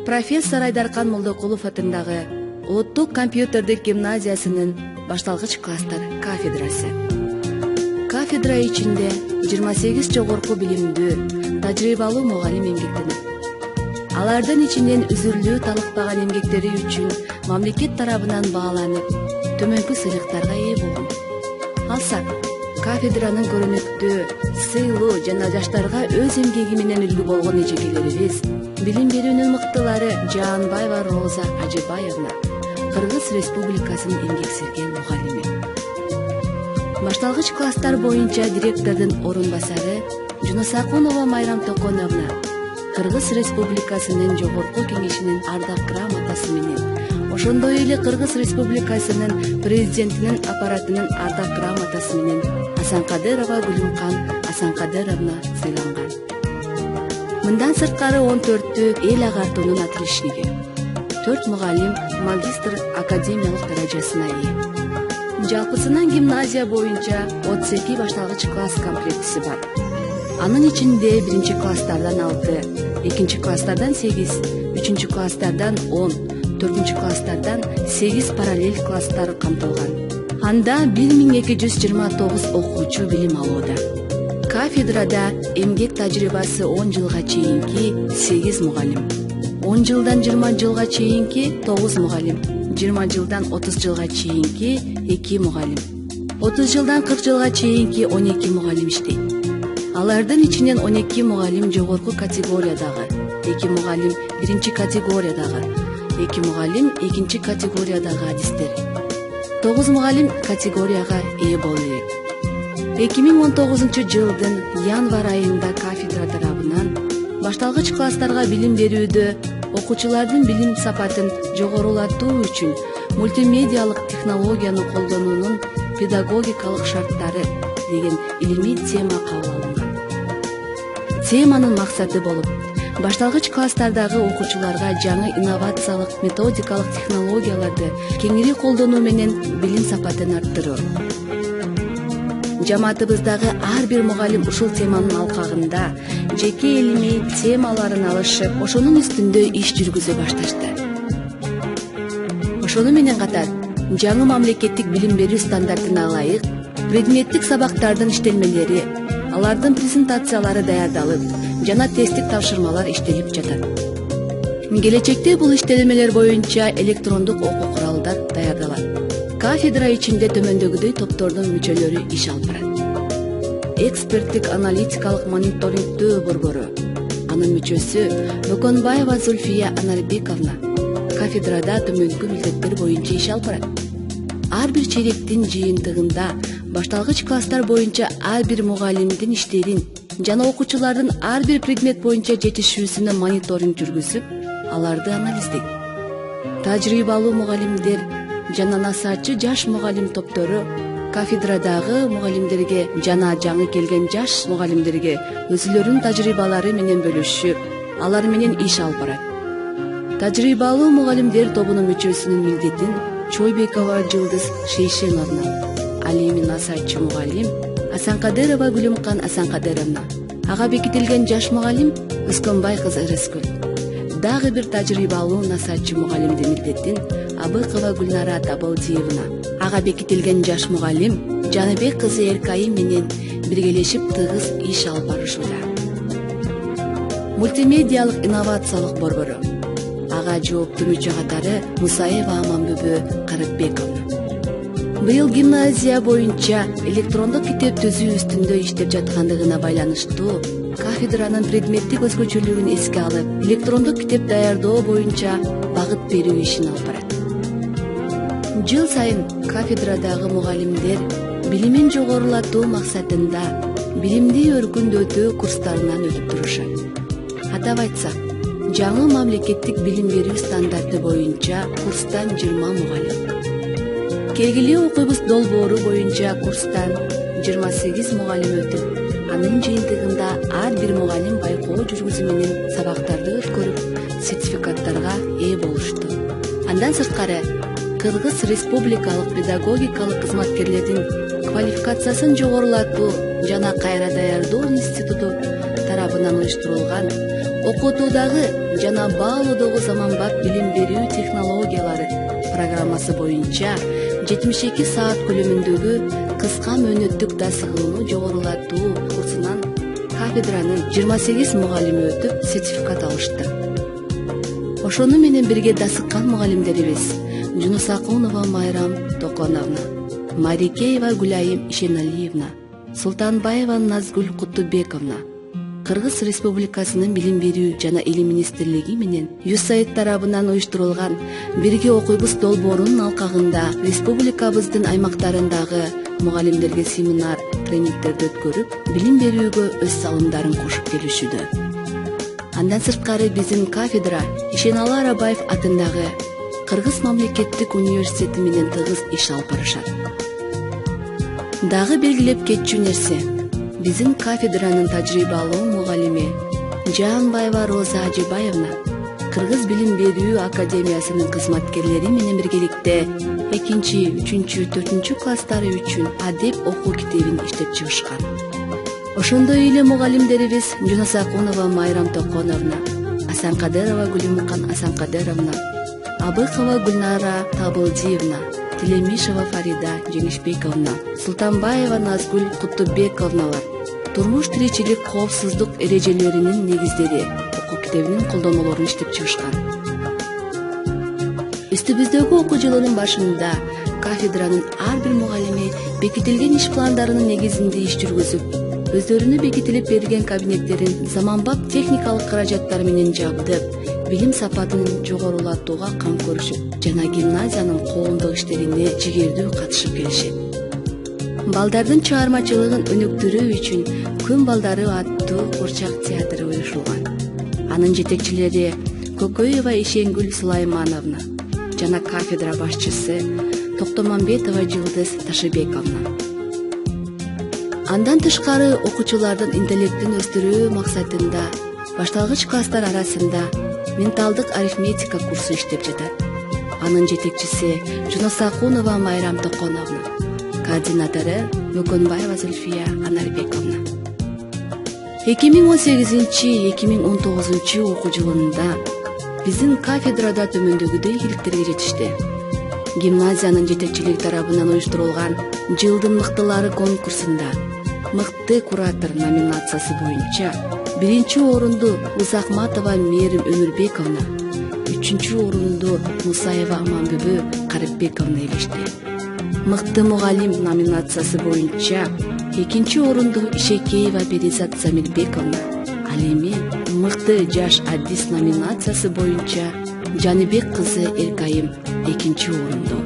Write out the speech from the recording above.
профессор Айдаркан Молдокулов атындагы Улуттук компьютердик гимназиясынын башталгыч класстар кафедрасы. Кафедра ичинде 28 жогорку билимдүү, тажрыйбалуу мугалим эмгектенет. Алардын ичинен үзүрлүү талыкпаган эмгектери үчүн мамлекет тарабынан бааланып, төмөнкү сыйлыктарга ээ болгон. Алсак, кафедранын көрүнүктүү, сыйлуу жана жаштарга өз эмгеги менен үлгү болгон эжекелерибиз, билим берүүнүн мыктылары Жаанбаева Роза Ажыбаевна, Кыргыз Республикасынын эмгек сирген мугалими. Башталгыч класстар боюнча директордун орун басары Жунусакунова Майрам Токоновна, Кыргыз Республикасынын жогорку кеңешинин ардак грамотасы менен, ошондой эле Кыргыз Республикасынын президентинин аппаратынын ардак грамотасы менен Асанкадырова Гүлүмкан Асанкадыровна сыйланган. Мындан сырткары 14 эл агартуунун отличниги, 4 мугалим магистр академиялык даражасына ээ. Жалпысынан гимназия боюнча 32 башталгыч класс комплектиси бар. Анын ичинде 1-класстардан 6, 2-класстардан 8, 3-класстардан 10, 4-класстардан 8 параллель класстар камтылган. Анда 1229 окуучу билим алууда. Кафедрада эмгек тажрыйбасы 10 жылга чейинки 8 мугалим, 10 жылдан 20 жылга чейинки 9 мугалим, 20 жылдан 30 жылга чейинки 2 мугалим, 30 жылдан 40 жылга чейинки 12 мугалим иштейт. Алардын ичинен 12 мугалим жогорку категориядагы, 2 мугалим 1-категориядагы, 2 мугалим 2-категориядагы адистер, 9 мугалим категорияга ээ боло элек. 2019 жылдын январь айында кафедра тарабынан башталгыч класстарга билим берүүдө окуучулардын билим сапатын жогорулатуу үчүн мультимедиалык технологияны колдонуунун педагогикалык шарттары деген илимий тема кабыл алынган. Теманын максаты болуп, башталгыч класстардагы окуучуларга жаңы инновациялык методикалык технологияларды кеңири колдонуу менен билим сапатын арттыруу. Жамаатыбыздагы ар бир мугалим ушул теманын алкагында жеке илимий темаларын алышып, ошонун үстүндө иш жүргүзө башташты. Ошону менен катар, жаңы мамлекеттик билим берүү стандартына ылайык предметтик сабактардын иштелмелери, алардын презентациялары даярдалып, жана тесттик тапшырмалар иштелип жатат. Келечекте бул иштелмелер боюнча электрондук окуу куралдар даярдалат. Кафедра ичинде төмөндөгүдөй топтордун мүчөлөрү иш алып барат. Эксперттик аналитикалык мониторингдөө борбору, анын мүчөсү Бөкөнбаева Зульфия Анарбековна кафедрада төмөнкү милдеттер боюнча иш алып барат. Ар бир чейректин жыйынтыгында башталгыч класстар боюнча ар бир мугалимдин иштерин жана окуучулардын ар бир предмет боюнча жетишүүсүнө мониторинг жүргүзүп, аларды анализдейт. Тажрыйбалуу мугалимдер жана насаатчы жаш мугалим топтору кафедрадагы мугалимдерге жана жаңы келген жаш мугалимдерге өзүлөрүнүн тажрыйбалары менен бөлүшүп, алар менен иш алып барат. Тажрыйбалуу мугалимдер тобунун мүчөсүнүн милдетин Чойбекова Жылдыз Шейшеновна, ал эми насаатчы мугалим Асанкадырова Гүлүмкан Асанкадыровна, ага бекитилген жаш мугалим Өскөнбай кызы Ырыскүл. Дагы бир тажрыйбалуу насаатчы мугалимдин милдетин Абыкова Гүлнара Табылдиевна, ага бекитилген жаш мугалим Жаныбек кызы Эркайым менен биргелешип тыгыз иш алып барышууда. Мультимедиалык инновациялык борбору, ага жооптуу мүчө катары Мусаева Аманбүбө Карыкбековна. Быйыл гимназия боюнча электрондук китеп түзүү үстүндө иштеп жаткандыгына байланыштуу кафедранын предметтик өзгөчөлүгүн эске алып, электрондук китеп даярдоо боюнча багыт берүү ишин алып барат. Жыл сайын кафедрадагы мугалимдер билимин жогорулатуу максатында билимди өркүндөтүү курстарынан өтүп турушат. Атап айтсак, жаңы мамлекеттик билим берүү стандарты боюнча курстан 20 мугалим. Келгиле окуйбуз долбоору боюнча курстан 28 мугалим өтүп, анын жыйынтыгында ар бир мугалим байкоо жүргүзүү менен сабактарды өткөрүп, сертификаттарга ээ болушту. Андан сырткары, Кыргыз Республикалык педагогикалык кызматкерлердин квалификациясын жогорулатуу жана кайра даярдоо институту тарабынан уюштурулган окутуудагы жана баалоодогу заманбап билим берүү технологиялары программасы боюнча 72 саат көлөмүндөгү кыска мөөнөттүк тасыгууну жогорулатуу курсунан кафедранын 28 мугалими өтүп сертификат алышты. Ошону менен бирге дасыккан мугалимдерибиз Жунусакунова Майрам Токоновна, Марикеева Гүлайым Ишеналиевна, Султанбаева Назгүл Кутубековна, Кыргыз Республикасынын Билим берүү жана Илим министрлиги менен ЮСАИД тарабынан уюштурулган бирге окуйбуз долбоорунун алкагында республикабыздын аймактарындагы мугалимдерге семинар, тренингтерди өткөрүп, билим берүүгө өз салымдарын кошуп келишүүдө. Андан сырткары биздин кафедра Ишеналы Арабаев атындагы Кыргыз мамлекеттик университети менен тыгыз иш алып барышат. Дагы белгилеп кетчү нерсе, биздин кафедранын тажрыйбалуу мугалими Жаанбаева Роза Ажибаевна Кыргыз билим берүү академиясынын кызматкерлери менен биргеликте 2, 3, 4 класстары үчүн адеп окуу китебин иштеп чыгышкан. Ошондой эле мугалимдерибиз Жунусакунова Майрам Токоновна, Асанкадырова Гүлүмкан Асанкадыровна, Абыкова Гүлнара Табылдиевна, Телемишева Фарида Жеңишбековна, Султанбаева Назгүл Кутубековналар турмуш тиричилик коопсуздук эрежелеринин негиздери окуу китебинин колдонмолорун иштеп чыгышкан. Үстүбүздөгү окуу жылынын башында кафедранын ар бир мугалими бекитилген иш пландарынын негизинде иш жүргүзүп, өздөрүнө бекитилип берилген кабинеттерин заманбап техникалык каражаттар менен жабдып, билим сапатын жогорулатууга кам көрүшүп жана гимназиянын коомдук иштерине жигердүү катышып келишет. Балдардын чыгармачылыгын өнүктүрүү үчүн Күн балдары аттуу курчак театры уюшулган. Анын жетекчилери Көкөева Ишенгүл Сулаймановна жана кафедра башчысы Токтомамбетова Жылдыз Ташыбековна. Андан тышкары окуучулардын интеллектин өстүрүү максатында башталгыч класстар арасында менталдык арифметика курсу иштеп жатат. Анын жетекчиси Жунусакунова Майрам Токоновна, координатору Мөкөнбаева Зульфия Анарбековна. 2018-2019 окуу жылында биздин кафедрада төмөндөгүдөй ийгиликтерге жетишти. Гимназиянын жетекчилиги тарабынан уюштурулган жылдын мыктылары конкурсунда мыкты куратор номинациясы боюнча 1 орунду Узакматова Мерим Өмүрбековна, 3 орунду Мусаева Аманбүбү Карипбековна ээлешти. Мыкты мугалим номинациясы боюнча 2 орунду Ишекеева Беризат Замирбековна, ал эми мыкты жаш адис номинациясы боюнча Жаныбек кызы Эркайым 2 орунду